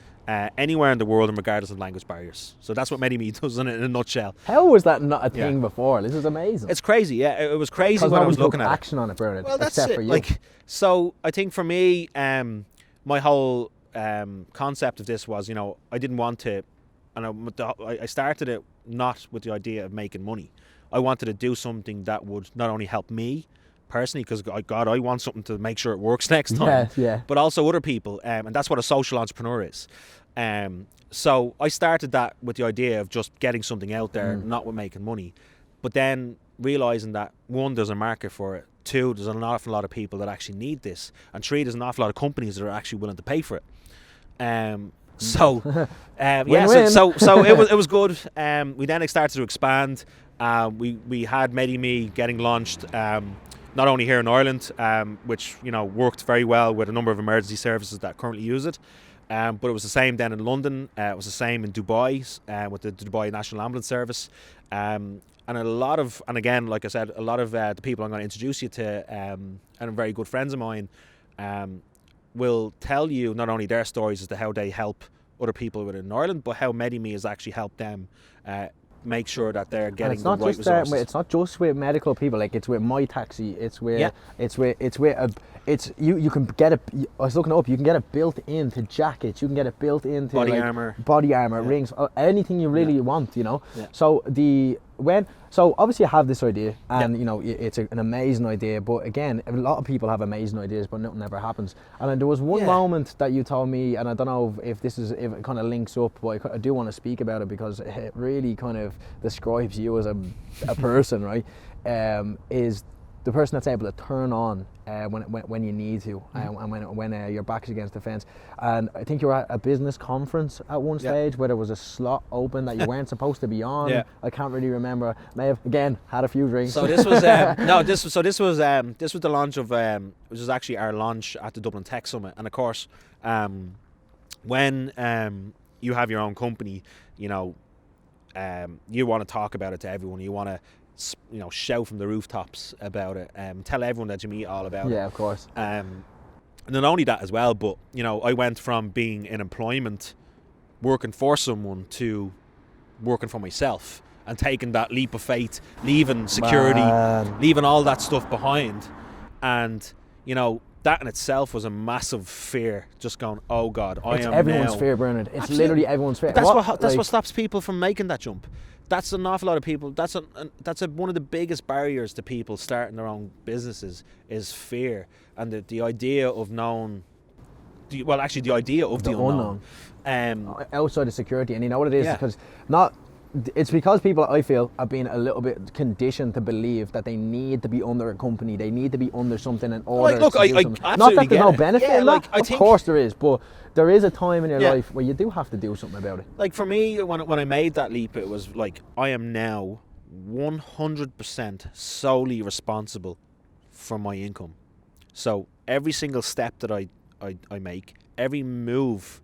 anywhere in the world, and regardless of language barriers. So that's what Medimee does in a nutshell. How was that not a thing before? This is amazing. It's crazy, yeah. It was crazy when I was looking at it. Action on it, Bernard. Well, that's except it. for you. So I think for me, my whole concept of this was, I didn't want to, and I started it not with the idea of making money. I wanted to do something that would not only help me personally, because I want something to make sure it works next time, but also other people, and that's what a social entrepreneur is. So I started that with the idea of just getting something out there, not with making money, but then realising that, one, there's a market for it, two, there's an awful lot of people that actually need this, and three, there's an awful lot of companies that are actually willing to pay for it. So it was good. We then started to expand. We had Medimee getting launched, not only here in Ireland, which worked very well with a number of emergency services that currently use it, but it was the same then in London. It was the same in Dubai with the Dubai National Ambulance Service, and again, like I said, a lot of the people I'm going to introduce you to, and are very good friends of mine, will tell you not only their stories as to how they help other people within Ireland, but how Medimee has actually helped them make sure that they're getting the right resources. It's not just with medical people. Like, it's with MyTaxi. You can get it. I was looking up. You can get it built into jackets. You can get it built into body armor, rings, anything you really want. So So obviously I have this idea, and it's an amazing idea. But again, a lot of people have amazing ideas, but nothing ever happens. And there was one moment that you told me, and I don't know if it kind of links up, but I do want to speak about it because it really kind of describes you as a person, right? Is the person that's able to turn on when you need to, and when your back's against the fence. And I think you were at a business conference at one stage where there was a slot open that you weren't supposed to be on. I can't really remember. May have again had a few drinks. So this was this was the launch of which was actually our launch at the Dublin Tech Summit. And of course, when you have your own company, you want to talk about it to everyone. You want to shout from the rooftops about it, tell everyone that you meet all about it. Yeah, of course. And not only that as well, but I went from being in employment, working for someone, to working for myself, and taking that leap of faith, leaving security, leaving all that stuff behind. And that in itself was a massive fear. Just going, oh God, It's everyone's fear, Bernard. It's literally everyone's fear. But that's what stops people from making that jump. That's an awful lot of people. That's one of the biggest barriers to people starting their own businesses is fear and the idea of knowing. The idea of the unknown. Outside of security, and you know what it is? Yeah. Because it's because people, I feel, are being a little bit conditioned to believe that they need to be under a company, they need to be under something in order to do something. Not that there's no benefit in that, of course there is, but there is a time in your life where you do have to do something about it. Like for me, when I made that leap, it was like, I am now 100% solely responsible for my income. So every single step that I make, every move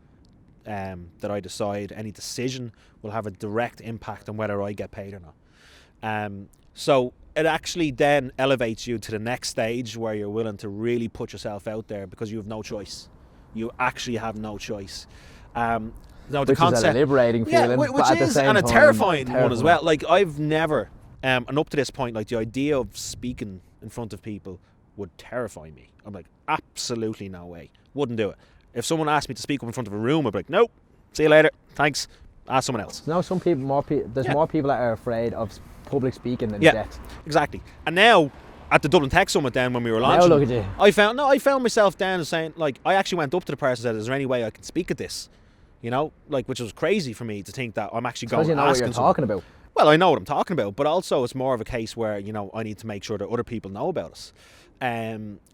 that I decide, any decision will have a direct impact on whether I get paid or not. So it actually then elevates you to the next stage where you're willing to really put yourself out there because you have no choice. You actually have no choice. No, the which concept, is a liberating feeling, which but at the is, same and a time, terrifying one as well. Like I've never, and up to this point, like the idea of speaking in front of people would terrify me. I'm like, absolutely no way. Wouldn't do it. If someone asked me to speak up in front of a room, I'd be like, nope, see you later, thanks, ask someone else. Now some people, there's more people that are afraid of public speaking than death. Exactly. And now, at the Dublin Tech Summit then, when we were launching, now look at you. I found myself down saying, like, I actually went up to the person and said, is there any way I can speak at this? You know, like, which was crazy for me to think that I'm actually going because you know what you're talking about. Well, I know what I'm talking about, but also it's more of a case where, you know, I need to make sure that other people know about us.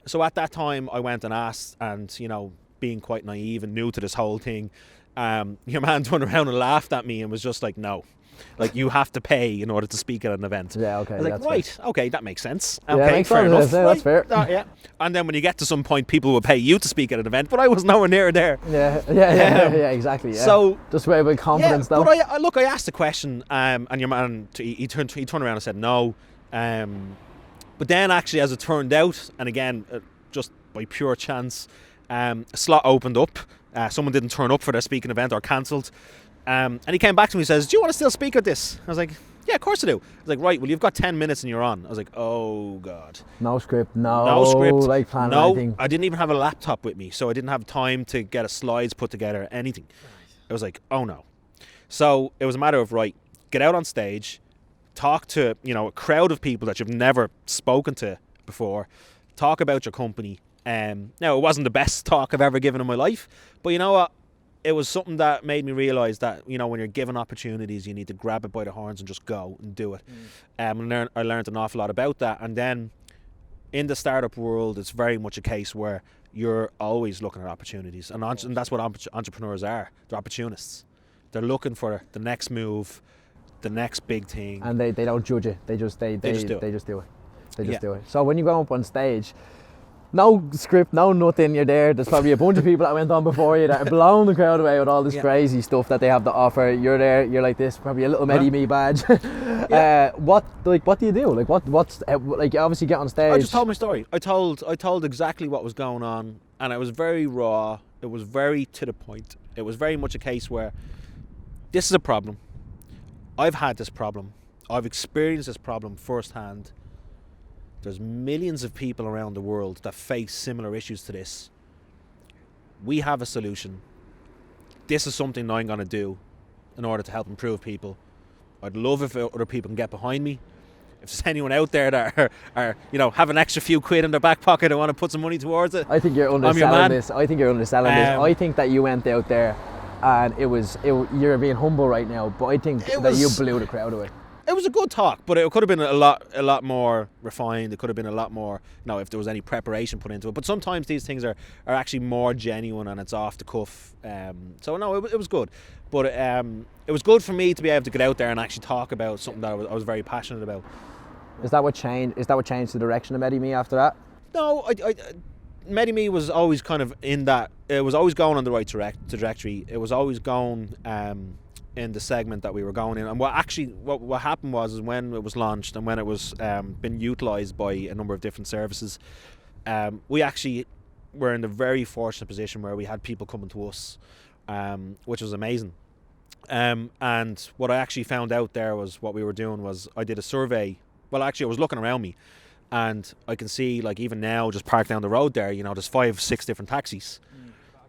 So at that time, I went and asked, and, you know, being quite naive and new to this whole thing, your man turned around and laughed at me and was just like, no, like you have to pay in order to speak at an event. Yeah, okay. I was like, right, okay, that makes sense. Yeah, okay, makes fair sense. enough. Yeah, that's fair. Yeah. And then when you get to some point, people will pay you to speak at an event, but I was nowhere near there. Yeah, exactly. Yeah. So just way with confidence, though. But I asked the question, and your man he turned around and said no. But then actually, as it turned out, and again, just by pure chance, a slot opened up. Someone didn't turn up for their speaking event or cancelled. And he came back to me and says, do you want to still speak at this? I was like, yeah, of course I do. I was like, right, well, you've got 10 minutes and you're on. I was like, oh, God. No script, no script. Like plan no, anything. I didn't even have a laptop with me, so I didn't have time to get a slides put together, anything. I was like, oh, no. So it was a matter of, right, get out on stage, talk to, you know, a crowd of people that you've never spoken to before, talk about your company. Now, it wasn't the best talk I've ever given in my life, but you know what? It was something that made me realise that, you know, when you're given opportunities, you need to grab it by the horns and just go and do it. And I learned an awful lot about that. And then in the startup world, it's very much a case where you're always looking at opportunities. And that's what entrepreneurs are. They're opportunists. They're looking for the next move, the next big thing. And they don't judge it. They just do it. They just do it. So when you go up on stage, no script, no nothing, you're there. There's probably a bunch of people that went on before you that are blowing the crowd away with all this crazy stuff that they have to offer. You're there, you're like this, probably a little Medimee badge. What do you do? Like what's like you obviously get on stage. I just told my story. I told exactly what was going on, and it was very raw. It was very to the point. It was very much a case where this is a problem. I've had this problem. I've experienced this problem firsthand. There's millions of people around the world that face similar issues to this. We have a solution. This is something I'm going to do in order to help improve people. I'd love if other people can get behind me. If there's anyone out there that are you know, have an extra few quid in their back pocket and want to put some money towards it, I think you're underselling this. I think that you went out there and you're being humble right now, but I think that you blew the crowd away. It was a good talk, but it could have been a lot more refined. It could have been a lot more, you know, if there was any preparation put into it. But sometimes these things are actually more genuine and it's off the cuff. So no, it was good. But it was good for me to be able to get out there and actually talk about something that I was very passionate about. Is that what changed the direction of Medimee after that? No, Medimee was always kind of in that. It was always going on the right trajectory. It was always going in the segment that we were going in. And what happened was when it was launched and when it was been utilised by a number of different services, we actually were in a very fortunate position where we had people coming to us, which was amazing. And what I actually found out there was what we were doing was I did a survey. Well, actually, I was looking around me and I can see, like, even now, just parked down the road there, you know, there's 5-6 different taxis.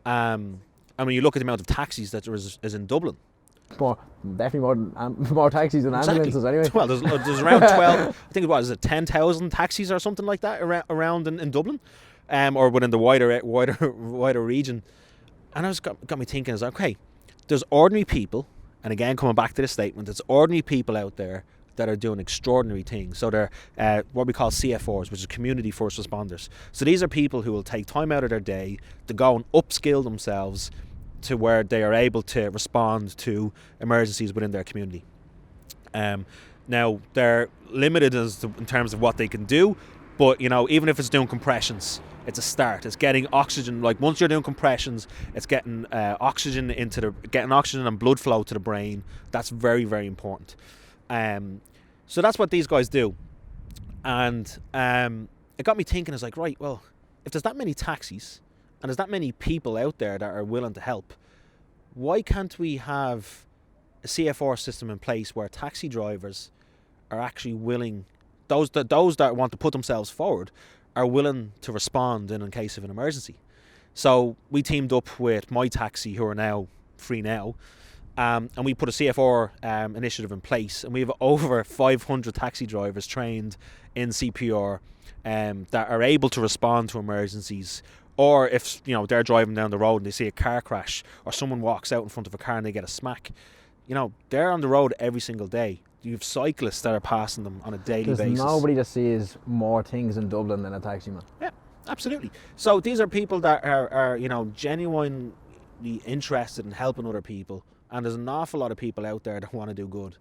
And when you look at the amount of taxis that there is in Dublin, Definitely more taxis than ambulances anyway. Well, there's around 12, I think it was 10,000 taxis or something like that around in Dublin, or within the wider region. And it got me thinking, is okay, there's ordinary people, and again, coming back to this statement, there's ordinary people out there that are doing extraordinary things. So they're what we call CFRs, which is community first responders. So these are people who will take time out of their day to go and upskill themselves to where they are able to respond to emergencies within their community. Now, they're limited in terms of what they can do, but, you know, even if it's doing compressions, it's a start. It's getting oxygen. Like, once you're doing compressions, it's getting oxygen getting oxygen and blood flow to the brain. That's very, very important. So that's what these guys do. And it got me thinking, is like, right, well, if there's that many taxis and there's that many people out there that are willing to help, why can't we have a CFR system in place where taxi drivers are actually willing, those that want to put themselves forward, are willing to respond in case of an emergency? So we teamed up with MyTaxi, who are now FREENOW, and we put a CFR initiative in place, and we have over 500 taxi drivers trained in CPR that are able to respond to emergencies. Or if, you know, they're driving down the road and they see a car crash, or someone walks out in front of a car and they get a smack, you know, they're on the road every single day. You have cyclists that are passing them on a daily basis. There's nobody that sees more things in Dublin than a taxi man. Yeah, absolutely. So these are people that are you know, genuinely interested in helping other people. And there's an awful lot of people out there that want to do good.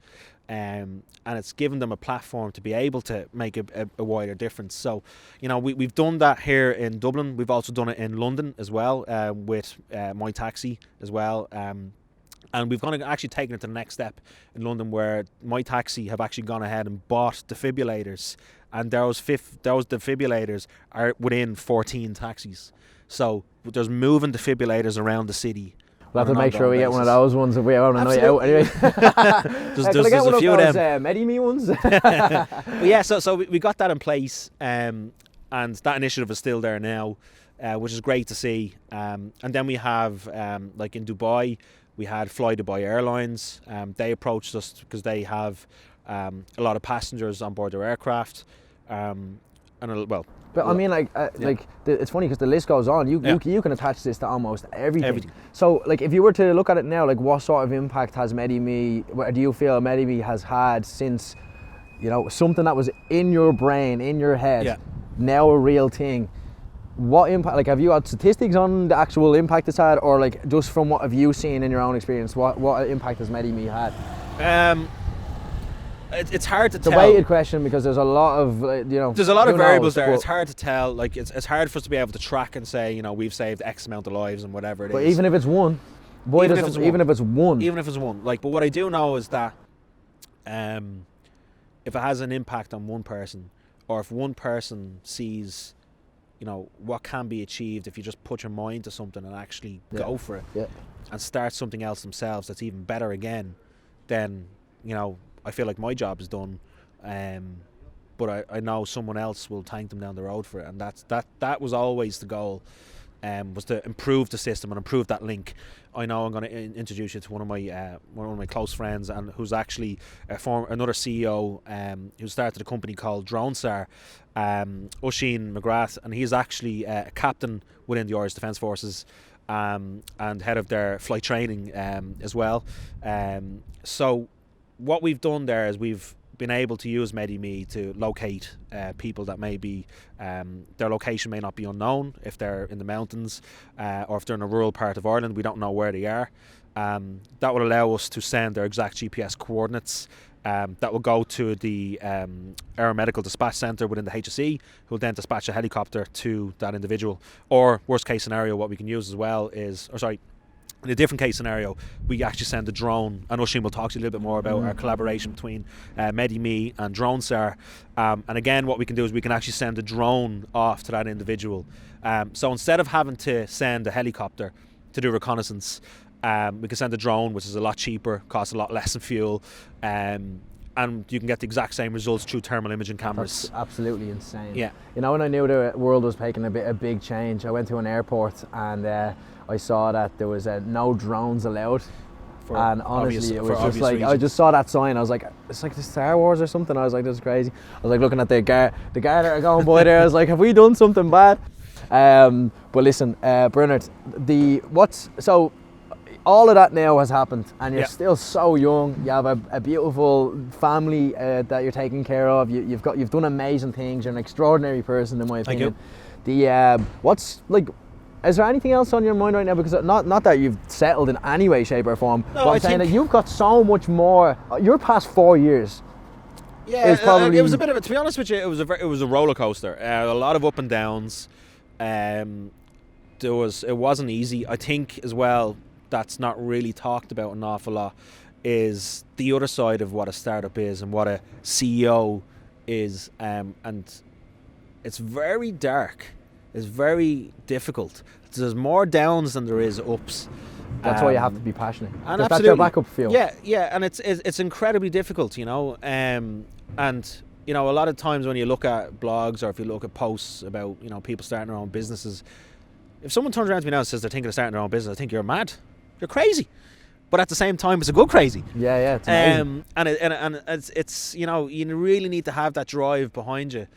And it's given them a platform to be able to make a wider difference. So, you know, we've done that here in Dublin. We've also done it in London as well, with MyTaxi as well. And we've actually taken it to the next step in London, where MyTaxi have actually gone ahead and bought defibrillators. And those defibrillators are within 14 taxis. So there's moving defibrillators around the city. We'll have to make sure we get one of those ones if we are on a night out anyway. there's a few of them. Medimee ones? But yeah, so we got that in place, and that initiative is still there now, which is great to see. And then we have, like in Dubai, we had Fly Dubai Airlines. They approached us because they have a lot of passengers on board their aircraft. But I mean, it's funny because the list goes on. You can attach this to almost everything. So, like, if you were to look at it now, like, what sort of impact has Medimee, do you feel Medimee has had since, you know, something that was in your brain, in your head, now a real thing? What impact, like, have you had statistics on the actual impact it's had, or, like, just from what have you seen in your own experience, what impact has Medimee had? It's hard to tell. It's a weighted question because there's a lot of, you know... There's a lot of variables there. It's hard to tell. Like, it's hard for us to be able to track and say, you know, we've saved X amount of lives and whatever it is. But even if it's one... Even if it's one. Like, but what I do know is that if it has an impact on one person, or if one person sees, you know, what can be achieved if you just put your mind to something and actually go for it and start something else themselves that's even better again, then, you know, I feel like my job is done, but I know someone else will thank them down the road for it, and that was always the goal, was to improve the system and improve that link. I know I'm going to introduce you to one of my close friends, and who's actually another CEO who started a company called DroneSAR, Oisin McGrath, and he's actually a captain within the Irish Defence Forces, and head of their flight training as well. So what we've done there is we've been able to use Medimee to locate people that may be, their location may not be unknown if they're in the mountains, or if they're in a rural part of Ireland, we don't know where they are. That will allow us to send their exact GPS coordinates. That will go to the aeromedical dispatch centre within the HSE, who will then dispatch a helicopter to that individual. Or worst case scenario, what we can use as well is, in a different case scenario, we actually send a drone, and Oisin will talk to you a little bit more about our collaboration between Medimee and DroneSAR. And again, what we can do is we can actually send a drone off to that individual. So instead of having to send a helicopter to do reconnaissance, we can send a drone, which is a lot cheaper, costs a lot less in fuel, and and you can get the exact same results through thermal imaging cameras. That's absolutely insane. Yeah. You know, when I knew the world was taking a big change, I went to an airport and I saw that there was no drones allowed. And honestly, it was just like, I just saw that sign. I was like, it's like the Star Wars or something. I was like, this is crazy. I was like looking at the guard that are going by there. I was like, have we done something bad? But listen, Bernard, so all of that now has happened, and you're still so young. You have a beautiful family that you're taking care of. You've done amazing things. You're an extraordinary person, in my opinion. Thank you. Is there anything else on your mind right now? Because not that you've settled in any way, shape, or form. No, but I'm saying that you've got so much more. Your past 4 years. Yeah, it was a bit of to be honest with you, it was a roller coaster. A lot of up and downs. It wasn't easy. I think as well, that's not really talked about an awful lot, is the other side of what a startup is and what a CEO is, and it's very dark. It's very difficult. There's more downs than there is ups. That's why you have to be passionate. And that's your backup feel. Yeah, and it's incredibly difficult, you know. And you know, a lot of times when you look at blogs or if you look at posts about, you know, people starting their own businesses, if someone turns around to me now and says they're thinking of starting their own business, I think you're mad. You're crazy. But at the same time, it's a good crazy. Yeah, it's amazing. And it's you know, you really need to have that drive behind you.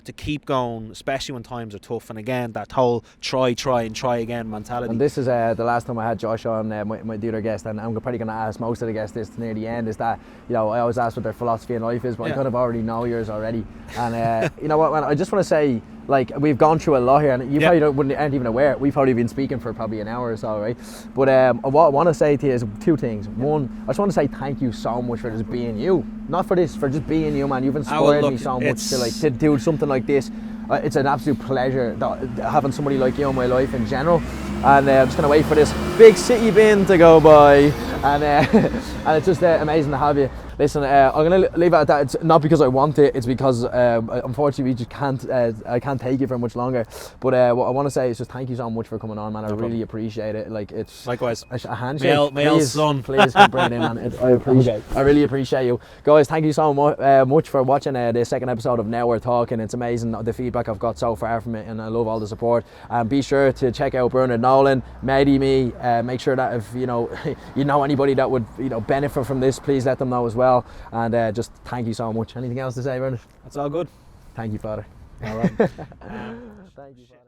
To keep going, especially when times are tough, and again, that whole try and try again mentality. And this is the last time I had Josh on, my other guest, and I'm probably going to ask most of the guests this near the end, is that, you know, I always ask what their philosophy in life is, but I kind of already know yours already. And you know what, man, I just want to say, like, we've gone through a lot here, and you probably aren't even aware. We've probably been speaking for probably an hour or so, right? But what I want to say to you is two things. One, I just want to say thank you so much for just being you. Not for this, for just being you, man. You've inspired me so much to do something like this. It's an absolute pleasure having somebody like you in my life in general. And I'm just going to wait for this big city bin to go by. And it's just amazing to have you. Listen, I'm going to leave it at that. It's not because I want it, it's because unfortunately we just can't, I can't take it for much longer. But what I want to say is just thank you so much for coming on, man. I really appreciate it. Like, it's likewise a handshake. Male son. Please come bring it in, man. I really appreciate you. Guys, thank you so much for watching the second episode of Now We're Talking. It's amazing the feedback I've got so far from it, and I love all the support. Be sure to check out Bernard Nolan, Medimee. Make sure that if you know anybody that would benefit from this, please let them know as well. And just thank you so much. Anything else to say, Bernard? That's all good. Thank you, Father. All right. Thank you, Father.